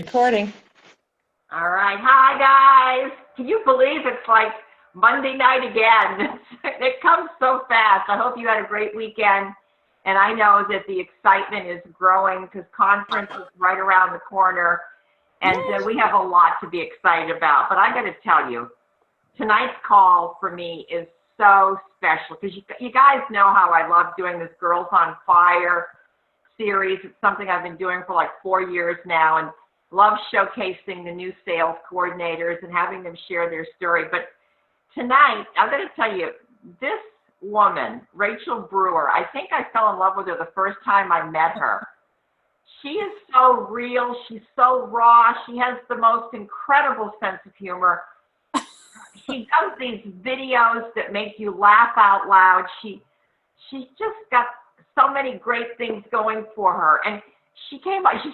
Recording. All right. Hi, guys. Can you believe it's like Monday night again? It comes so fast. I hope you had a great weekend. And I know that the excitement is growing because conference is right around the corner. And we have a lot to be excited about. But I got to tell you, tonight's call for me is so special because you guys know how I love doing this Girls on Fire series. It's something I've been doing for like 4 years now, and love showcasing the new sales coordinators and having them share their story. But tonight, I'm going to tell you, this woman, Rachel Brewer, I think I fell in love with her the first time I met her. She is so real. She's so raw. She has the most incredible sense of humor. She does these videos that make you laugh out loud. She's just got so many great things going for her. And she's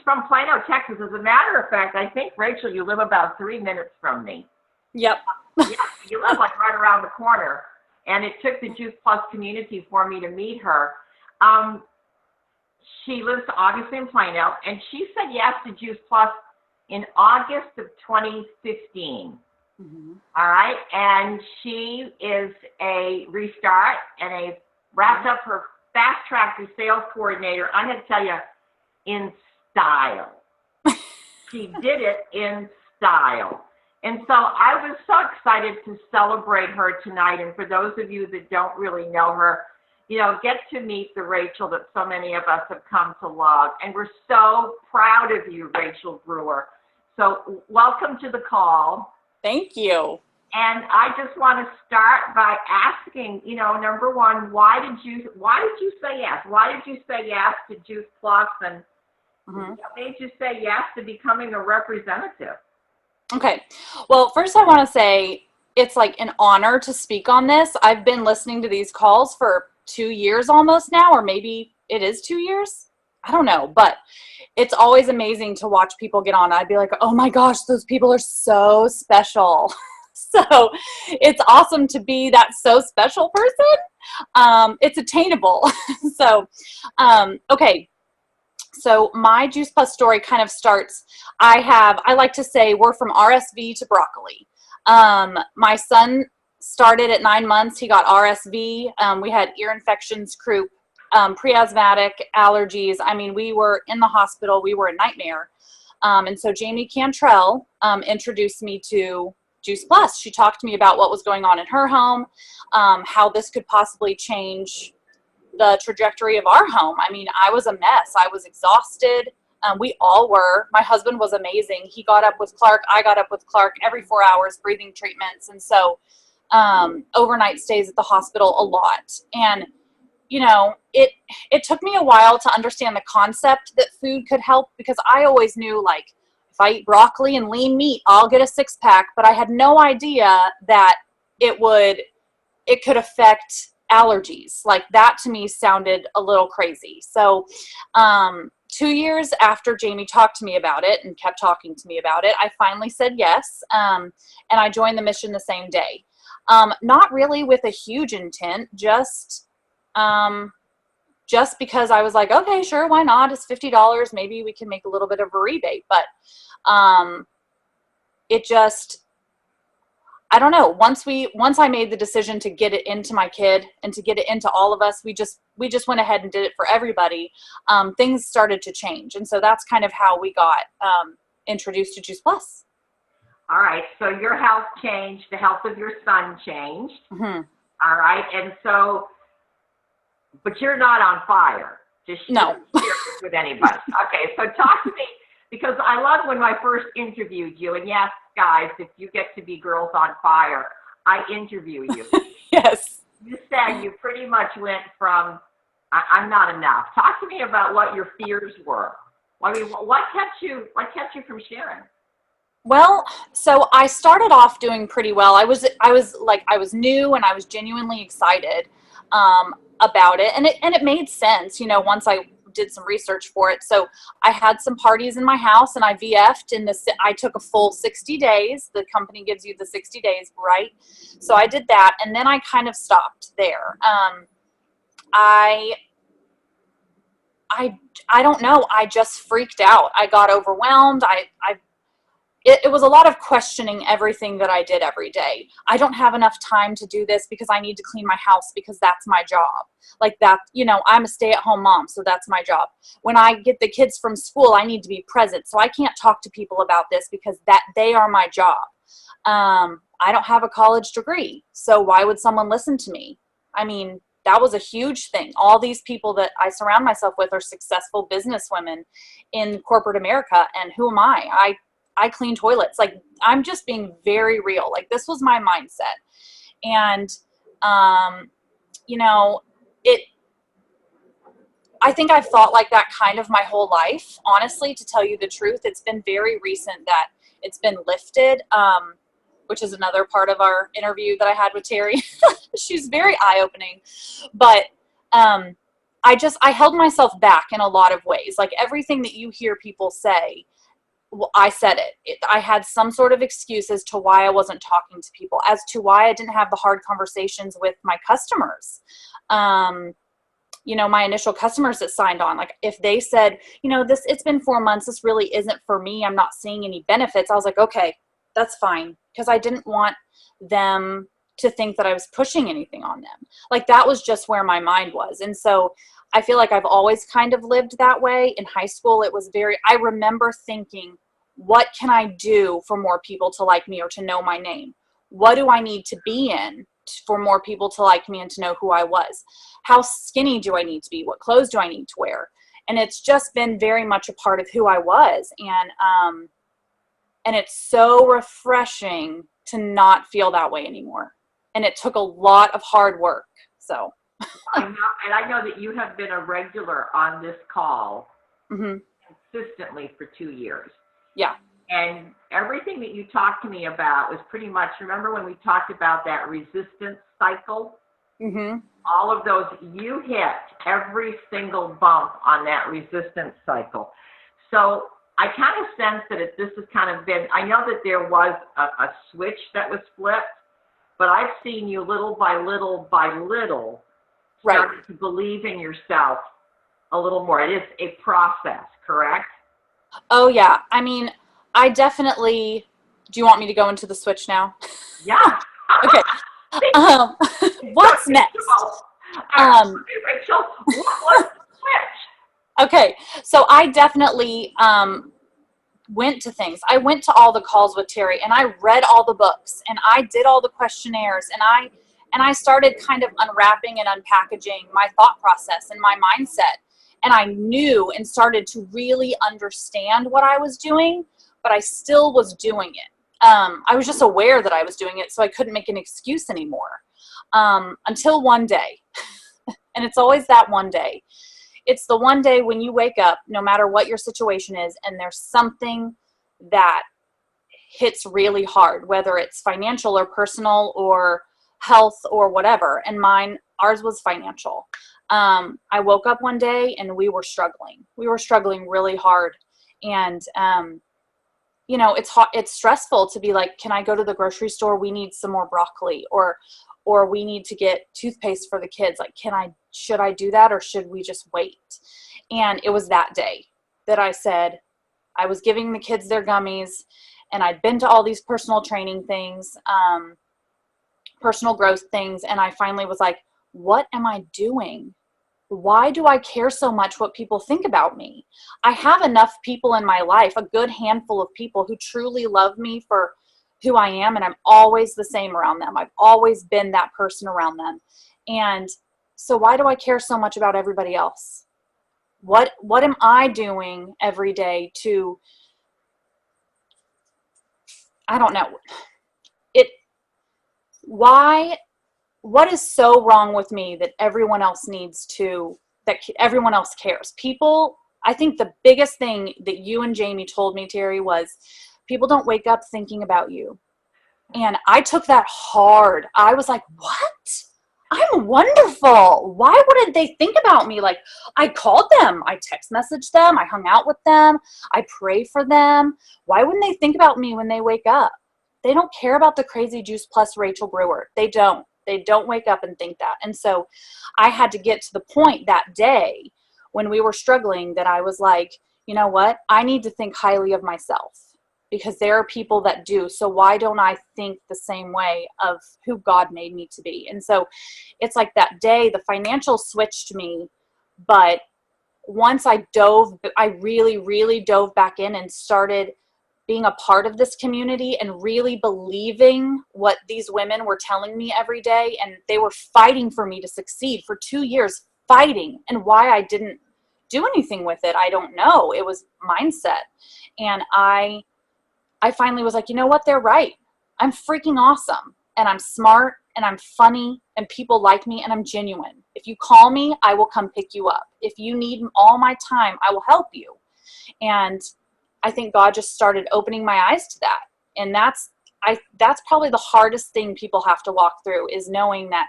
from Plano, Texas. As a matter of fact, I think, Rachel, you live about 3 minutes from me. Yep. Yeah, you live like right around the corner. And it took the Juice Plus community for me to meet her. She lives obviously in Plano, and she said yes to Juice Plus in August of 2015. Mm-hmm. All right. And she is a restart and wrapped up her fast track to sales coordinator. I'm going to tell you, in style. She did it in style. And so I was so excited to celebrate her tonight. And for those of you that don't really know her, get to meet the Rachel that so many of us have come to love. And we're so proud of you, Rachel Brewer. So welcome to the call. Thank you. And I just want to start by asking, number one, why did you say yes? Why did you say yes to Juice Plus, and what made you say yes to becoming a representative? Okay. Well, first I want to say it's like an honor to speak on this. I've been listening to these calls for 2 years almost now, or maybe it is 2 years. I don't know, but it's always amazing to watch people get on. I'd be like, oh my gosh, those people are so special. So it's awesome to be that so special person. It's attainable. So, okay. So my Juice Plus story kind of starts, I like to say we're from RSV to broccoli. My son started at 9 months. He got RSV. We had ear infections, croup, pre-asthmatic, allergies. I mean, we were in the hospital. We were a nightmare. And so Jamie Cantrell introduced me to Juice Plus. She talked to me about what was going on in her home, how this could possibly change the trajectory of our home. I mean, I was a mess. I was exhausted. We all were. My husband was amazing. He got up with Clark. I got up with Clark every 4 hours, breathing treatments. And so overnight stays at the hospital a lot. And, it took me a while to understand the concept that food could help, because I always knew, like, if I eat broccoli and lean meat, I'll get a 6-pack. But I had no idea that it could affect allergies. Like, that to me sounded a little crazy. So 2 years after Jamie talked to me about it and kept talking to me about it, I finally said yes. And I joined the mission the same day. Not really with a huge intent, just because I was like, okay, sure, why not? It's $50. Maybe we can make a little bit of a rebate. But it just, I don't know. Once I made the decision to get it into my kid and to get it into all of us, we just went ahead and did it for everybody. Things started to change. And so that's kind of how we got introduced to Juice Plus. All right. So your health changed. The health of your son changed. Mm-hmm. All right. And so, but you're not on fire. Just no. Share this with anybody. Okay. So talk to me, because I love when I first interviewed you. And yes, guys, if you get to be Girls on Fire, I interview you. Yes. You said you pretty much went from, I'm not enough. Talk to me about what your fears were. I mean, what kept you from sharing? Well, so I started off doing pretty well. I was new, and I was genuinely excited about it, and it made sense, once I did some research for it. So I had some parties in my house, and I VF'd I took a full 60 days. The company gives you the 60 days, right? So I did that, and then I kind of stopped there. I I don't know. I just freaked out. I got overwhelmed. It was a lot of questioning everything that I did every day. I don't have enough time to do this because I need to clean my house because that's my job. Like that, I'm a stay-at-home mom, so that's my job. When I get the kids from school, I need to be present. So I can't talk to people about this because they are my job. I don't have a college degree, so why would someone listen to me? I mean, that was a huge thing. All these people that I surround myself with are successful businesswomen in corporate America, and who am I? I clean toilets. Like, I'm just being very real. Like, this was my mindset. And, it, I think I've thought like that kind of my whole life. Honestly, to tell you the truth, it's been very recent that it's been lifted, which is another part of our interview that I had with Terry. She's very eye-opening. But I held myself back in a lot of ways. Like, everything that you hear people say, well, I said it. I had some sort of excuse as to why I wasn't talking to people, as to why I didn't have the hard conversations with my customers. My initial customers that signed on, like, if they said, it's been 4 months, this really isn't for me, I'm not seeing any benefits, I was like, okay, that's fine. Because I didn't want them to think that I was pushing anything on them. Like, that was just where my mind was. And so I feel like I've always kind of lived that way. In high school, I remember thinking, what can I do for more people to like me or to know my name? What do I need to be in for more people to like me and to know who I was? How skinny do I need to be? What clothes do I need to wear? And it's just been very much a part of who I was. And it's so refreshing to not feel that way anymore. And it took a lot of hard work. So I know, and I know that you have been a regular on this call consistently for 2 years. Yeah. And everything that you talked to me about was pretty much, remember when we talked about that resistance cycle? All of those, you hit every single bump on that resistance cycle. So I kind of sense that this has kind of been, I know that there was a switch that was flipped, but I've seen you little by little starting to believe in yourself a little more. It is a process, correct? Oh, yeah. I mean, I definitely, do you want me to go into the switch now? Yeah. Okay. What's next? Rachel, what was the switch? Okay. So I definitely went to things. I went to all the calls with Terry, and I read all the books, and I did all the questionnaires, and I started kind of unwrapping and unpackaging my thought process and my mindset. And I knew and started to really understand what I was doing, but I still was doing it. I was just aware that I was doing it, so I couldn't make an excuse anymore. Until one day, and it's always that one day. It's the one day when you wake up, no matter what your situation is, and there's something that hits really hard, whether it's financial or personal or health or whatever. And ours was financial. I woke up one day and we were struggling. We were struggling really hard. And, it's stressful to be like, can I go to the grocery store? We need some more broccoli, or we need to get toothpaste for the kids. Like, should I do that, or should we just wait? And it was that day that I said, I was giving the kids their gummies, and I'd been to all these personal training things, personal growth things. And I finally was like, what am I doing? Why do I care so much what people think about me? I have enough people in my life, a good handful of people who truly love me for who I am, and I'm always the same around them. I've always been that person around them. And so why do I care so much about everybody else? What am I doing every day to, I don't know, what is so wrong with me that everyone else everyone else cares? People, I think the biggest thing that you and Jamie told me, Terry, was people don't wake up thinking about you. And I took that hard. I was like, what? I'm wonderful. Why wouldn't they think about me? Like, I called them, I text messaged them, I hung out with them, I pray for them. Why wouldn't they think about me when they wake up? They don't care about the Crazy Juice Plus Rachel Brewer. They don't wake up and think that. And so I had to get to the point that day when we were struggling that I was like, you know what? I need to think highly of myself because there are people that do. So why don't I think the same way of who God made me to be? And so it's like that day, the financial switched me, but once I really, really dove back in and started being a part of this community and really believing what these women were telling me every day. And they were fighting for me to succeed for 2 years, fighting. And why I didn't do anything with it, I don't know. It was mindset. And I finally was like, you know what? They're right. I'm freaking awesome. And I'm smart and I'm funny and people like me and I'm genuine. If you call me, I will come pick you up. If you need all my time, I will help you. And I think God just started opening my eyes to that. And that's probably the hardest thing people have to walk through, is knowing that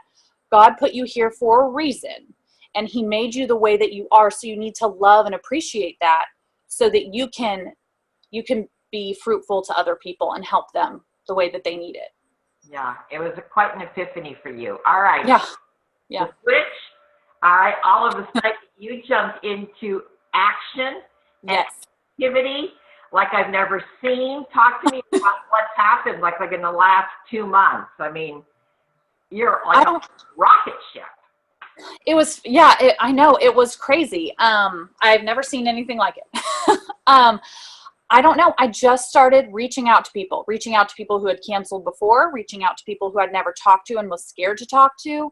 God put you here for a reason and he made you the way that you are. So you need to love and appreciate that so that you can be fruitful to other people and help them the way that they need it. Yeah, it was quite an epiphany for you. All right. Yeah. The switch. All right. All of a sudden, you jumped into action and Yes. activity like I've never seen. Talk to me about what's happened, like in the last 2 months. I mean, you're like a rocket ship. It was, I know, it was crazy. I've never seen anything like it. I don't know. I just started reaching out to people who had canceled before, reaching out to people who I'd never talked to and was scared to talk to.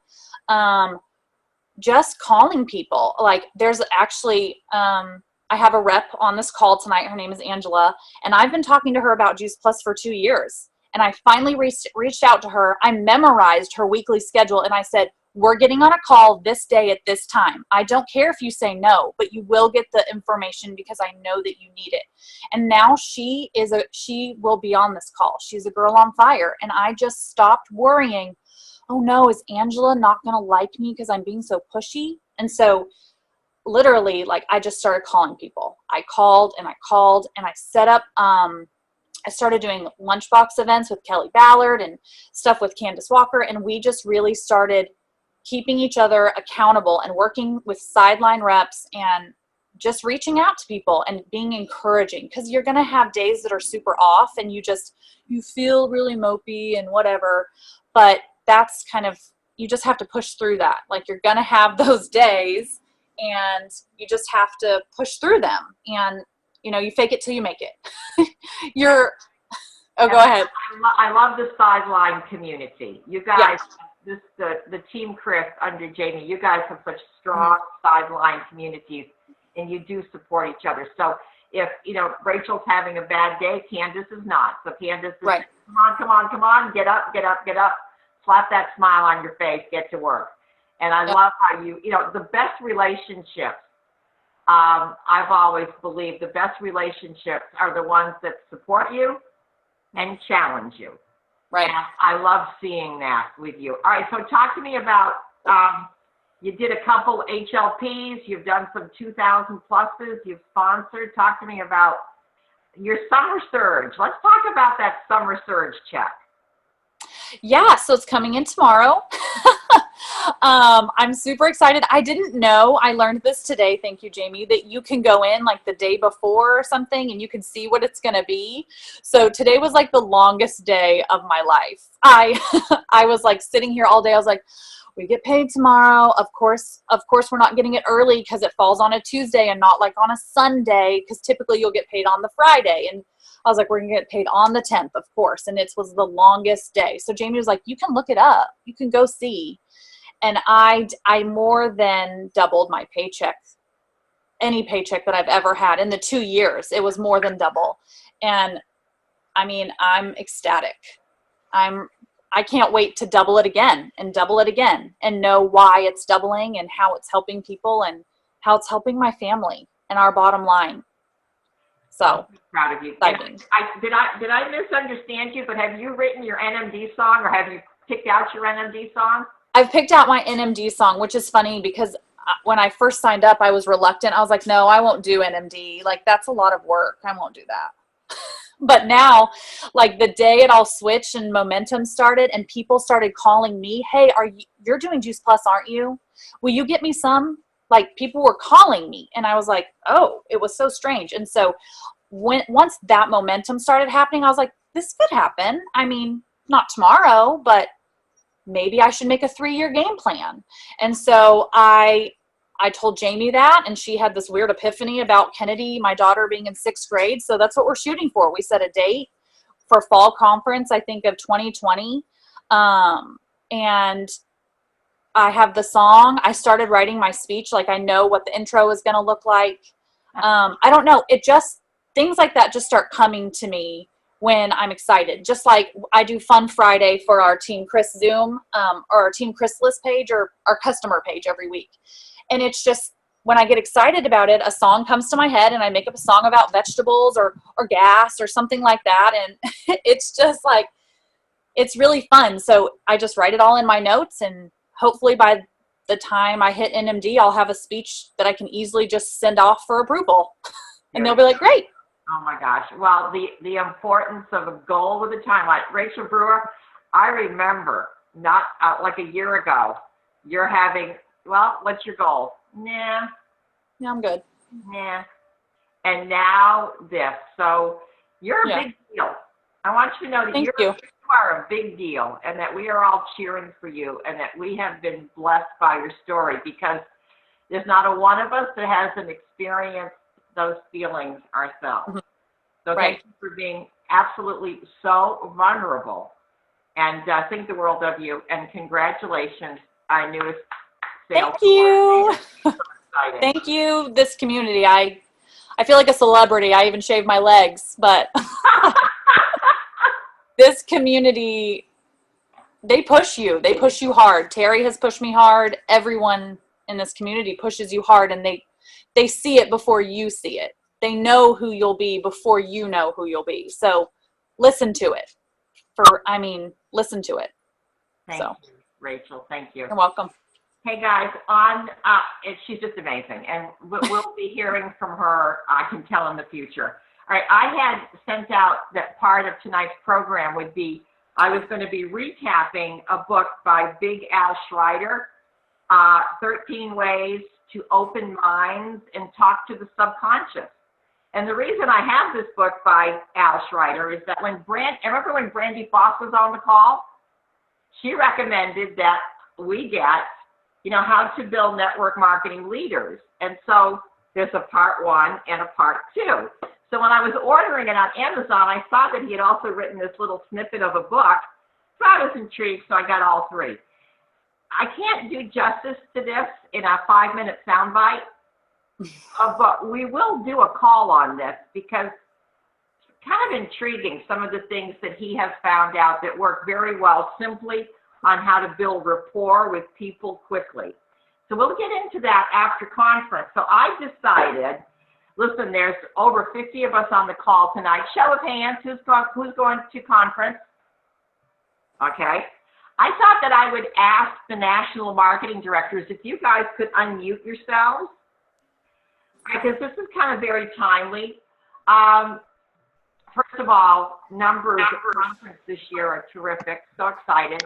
Just calling people. Like, there's actually, I have a rep on this call tonight. Her name is Angela, and I've been talking to her about Juice Plus for 2 years. And I finally reached out to her. I memorized her weekly schedule, and I said, we're getting on a call this day at this time. I don't care if you say no, but you will get the information because I know that you need it. And now she will be on this call. She's a girl on fire. And I just stopped worrying. Oh no, is Angela not going to like me because I'm being so pushy? And so literally, like, I just started calling people. I called and I set up, I started doing lunchbox events with Kelly Ballard and stuff with Candace Walker. And we just really started keeping each other accountable and working with sideline reps and just reaching out to people and being encouraging, because you're going to have days that are super off and you feel really mopey and whatever, but that's kind of, you just have to push through that. Like, you're going to have those days and you just have to push through them, and you fake it till you make it. Go ahead. I love the sideline community. You guys, the team Chris under Jamie, you guys have such strong sideline communities, and you do support each other. So if, Rachel's having a bad day, Candace is not. So Candace is, right. Come on, get up, slap that smile on your face, get to work. And I love how the best relationships, I've always believed the best relationships are the ones that support you and challenge you. Right. And I love seeing that with you. All right, so talk to me about, you did a couple HLPs, you've done some 2,000 pluses, you've sponsored. Talk to me about your summer surge. Let's talk about that summer surge check. Yeah, so it's coming in tomorrow. I'm super excited. I didn't know, I learned this today, thank you, Jamie, that you can go in like the day before or something and you can see what it's going to be. So today was like the longest day of my life. I was like sitting here all day. I was like, we get paid tomorrow. Of course, we're not getting it early because it falls on a Tuesday and not like on a Sunday, because typically you'll get paid on the Friday. And I was like, we're going to get paid on the 10th, of course. And it was the longest day. So Jamie was like, you can look it up. You can go see. And I more than doubled my paycheck, any paycheck that I've ever had in the 2 years. It was more than double. And I mean, I'm ecstatic. I can't wait to double it again and know why it's doubling and how it's helping people and how it's helping my family and our bottom line. So I'm proud of you. Did I misunderstand you? But have you written your NMD song, or have you picked out your NMD song? I've picked out my NMD song, which is funny because when I first signed up, I was reluctant. I was like, no, I won't do NMD. Like, that's a lot of work. I won't do that. But now, like, the day it all switched and momentum started and people started calling me, hey, you're doing Juice Plus, aren't you? Will you get me some? like people were calling me, and I was like, oh, it was so strange. And so once that momentum started happening, I was like, this could happen. I mean, not tomorrow, but maybe I should make a 3-year game plan. And so I told Jamie that, and she had this weird epiphany about Kennedy, my daughter, being in 6th grade. So that's what we're shooting for. We set a date for fall conference, I think, of 2020. And I have the song. I started writing my speech. Like, I know what the intro is going to look like. I don't know. Things like that just start coming to me when I'm excited. Just like I do Fun Friday for our Team Chris Zoom, or our Team Chris list page, or our customer page every week. And it's just, when I get excited about it, a song comes to my head, and I make up a song about vegetables or gas or something like that. And it's just like, it's really fun. So I just write it all in my notes, and hopefully by the time I hit NMD, I'll have a speech that I can easily just send off for approval. And they'll be like, great. Oh my gosh. Well, the importance of a goal with a timeline. Rachel Brewer, I remember not like a year ago, you're having, well, what's your goal? Nah. Yeah, I'm good. Nah. And now this. So you're a big deal. I want you to know that Thank you you. are a big deal, and that we are all cheering for you, and that we have been blessed by your story, because there's not a one of us that hasn't experienced those feelings ourselves. Mm-hmm. So Right. thank you for being absolutely so vulnerable, and think the world of you, and congratulations, our newest sales. Thank you. So exciting. Thank you, this community. I feel like a celebrity. I even shave my legs, but this community, they push you. They push you hard. Terry has pushed me hard. Everyone in this community pushes you hard, and they see it before you see it. They know who you'll be before you know who you'll be. So listen to it. Listen to it. Thank you, Rachel. Thank you. You're welcome. Hey guys, she's just amazing, and we'll be hearing from her, I can tell, in the future. All right, I had sent out that part of tonight's program would be, I was going to be recapping a book by Big Al Schreiter, 13 Ways to Open Minds and Talk to the Subconscious. And the reason I have this book by Al Schreiter is that remember when Brandy Foss was on the call? She recommended that we get, how to build network marketing leaders. And so there's a part 1 and a part 2. So when I was ordering it on Amazon, I saw that he had also written this little snippet of a book. So I was intrigued, so I got all 3. I can't do justice to this in a 5-minute soundbite, but we will do a call on this, because it's kind of intriguing, some of the things that he has found out that work very well simply on how to build rapport with people quickly. So we'll get into that after conference. So I decided, listen, there's over 50 of us on the call tonight. Show of hands, who's going to conference? Okay. I thought that I would ask the national marketing directors if you guys could unmute yourselves, because this is kind of very timely. First of all, numbers at conference this year are terrific. So excited.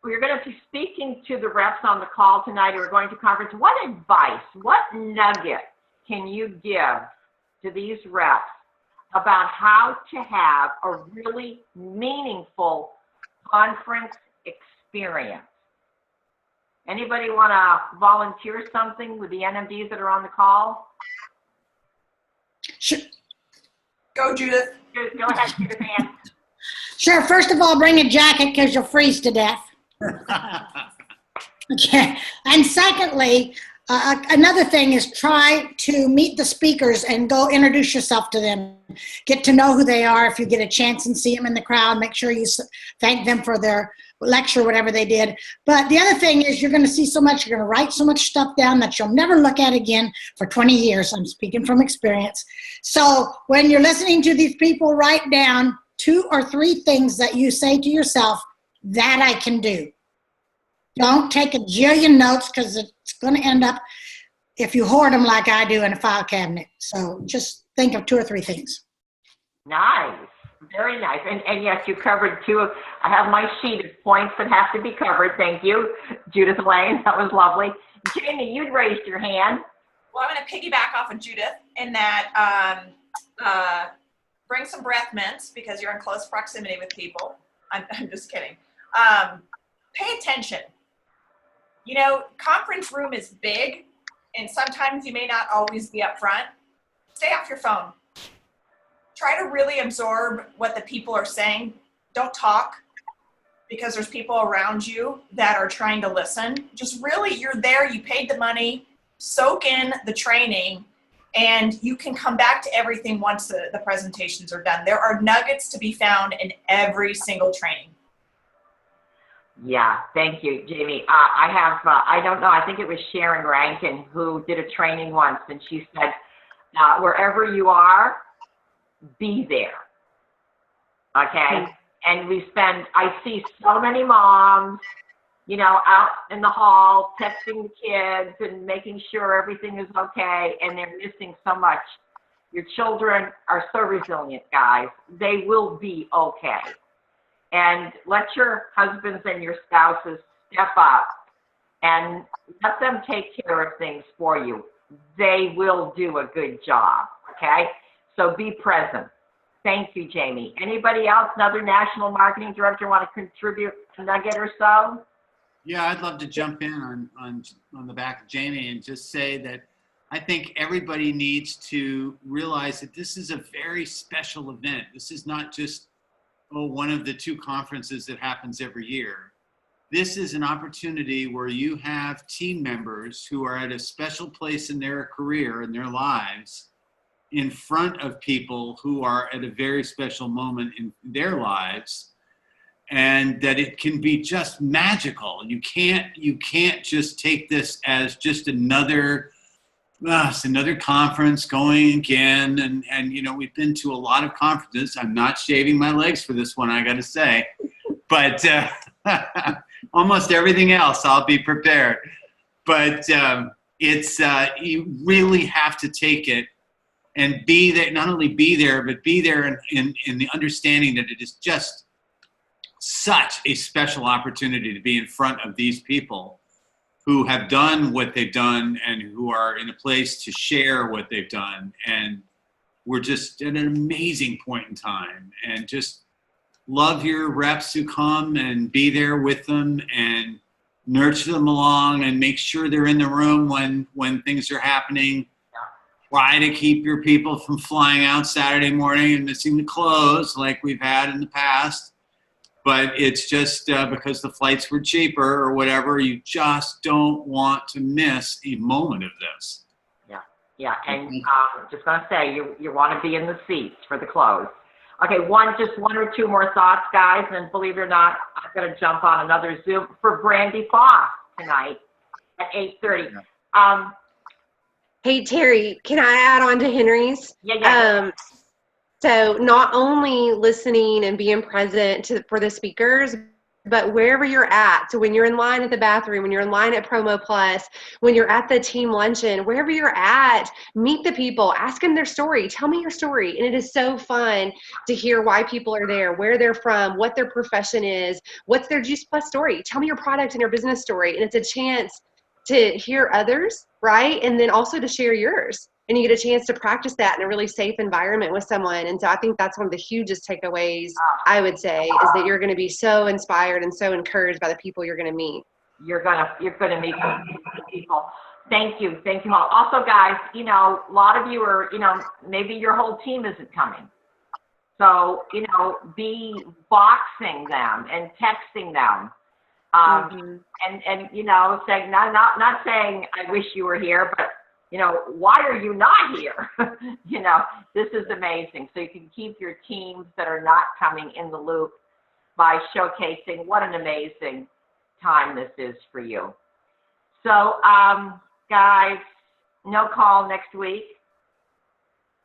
We're going to be speaking to the reps on the call tonight who are going to conference. What advice, what nugget can you give to these reps about how to have a really meaningful conference experience? Anybody want to volunteer something with the NMDs that are on the call? Sure. Go, Judith. Go ahead, Judith Ann. Sure. First of all, bring a jacket because you'll freeze to death. Okay. And secondly, another thing is try to meet the speakers and go introduce yourself to them. Get to know who they are. If you get a chance and see them in the crowd, make sure you thank them for their lecture, whatever they did. But the other thing is you're going to see so much, you're going to write so much stuff down that you'll never look at again for 20 years. I'm speaking from experience. So when you're listening to these people, write down 2 or 3 things that you say to yourself, that I can do. Don't take a jillion notes, because it's going to end up, if you hoard them like I do, in a file cabinet. So just think of 2 or 3 things. Nice. Very nice. And yes, you covered 2. I have my sheet of points that have to be covered. Thank you, Judith Lane. That was lovely. Jamie, you'd raised your hand. Well, I'm going to piggyback off of Judith in that bring some breath mints because you're in close proximity with people. I'm just kidding. Pay attention. You know, conference room is big, and sometimes you may not always be up front. Stay off your phone. Try to really absorb what the people are saying. Don't talk because there's people around you that are trying to listen. Just really, you're there, you paid the money, soak in the training, and you can come back to everything once the presentations are done. There are nuggets to be found in every single training. Yeah, thank you, Jamie. I don't know, I think it was Sharon Rankin who did a training once, and she said, wherever you are, be there, okay? And I see so many moms, you know, out in the hall, texting the kids and making sure everything is okay, and they're missing so much. Your children are so resilient, guys. They will be okay. And let your husbands and your spouses step up and let them take care of things for you. They will do a good job, okay? So be present. Thank you, Jamie. Anybody else, another national marketing director, want to contribute a nugget or so? Yeah, I'd love to jump in on the back of Jamie and just say that I think everybody needs to realize that this is a very special event. This is not just one of the 2 conferences that happens every year. This is an opportunity where you have team members who are at a special place in their career, in their lives, in front of people who are at a very special moment in their lives, and that it can be just magical. You can't just take this as just another conference going again. And you know, we've been to a lot of conferences. I'm not shaving my legs for this one, I got to say, but almost everything else, I'll be prepared. But you really have to take it and be there, not only be there, but be there in the understanding that it is just such a special opportunity to be in front of these people who have done what they've done and who are in a place to share what they've done. And we're just at an amazing point in time, and just love your reps who come and be there with them and nurture them along and make sure they're in the room when things are happening. Try to keep your people from flying out Saturday morning and missing the close like we've had in the past. But it's just because the flights were cheaper or whatever, you just don't want to miss a moment of this. Yeah, and just going to say, you want to be in the seats for the close. Okay, just one or 2 more thoughts, guys, and believe it or not, I'm going to jump on another Zoom for Brandy Foss tonight at 8:30. Hey, Terry, can I add on to Henry's? Yeah. So not only listening and being present for the speakers, but wherever you're at. So when you're in line at the bathroom, when you're in line at Promo Plus, when you're at the team luncheon, wherever you're at, meet the people, ask them their story. Tell me your story. And it is so fun to hear why people are there, where they're from, what their profession is, what's their Juice Plus story. Tell me your product and your business story. And it's a chance to hear others, right? And then also to share yours. And you get a chance to practice that in a really safe environment with someone. And so I think that's one of the hugest takeaways, I would say, is that you're going to be so inspired and so encouraged by the people you're going to meet. You're gonna meet some people. Thank you all. Also, guys, you know, a lot of you are, you know, maybe your whole team isn't coming. So, you know, be boxing them and texting them. And you know, saying not saying I wish you were here, but you know, why are you not here? You know, this is amazing. So you can keep your teams that are not coming in the loop by showcasing what an amazing time this is for you. So, guys, no call next week,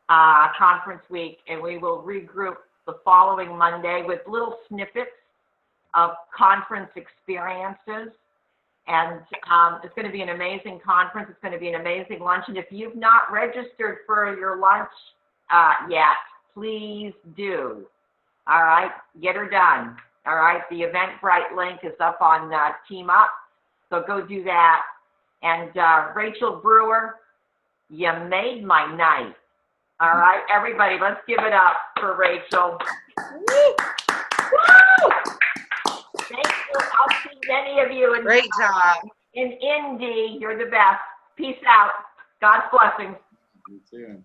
conference week, and we will regroup the following Monday with little snippets of conference experiences. And it's going to be an amazing conference. It's going to be an amazing lunch. And if you've not registered for your lunch yet, please do. All right, get her done. All right, the Eventbrite link is up on Team Up. So go do that. And Rachel Brewer, you made my night. All right, everybody, let's give it up for Rachel. Woo! Thank you. I'll see many of you Great job. in Indy. You're the best. Peace out. God's blessings. You too.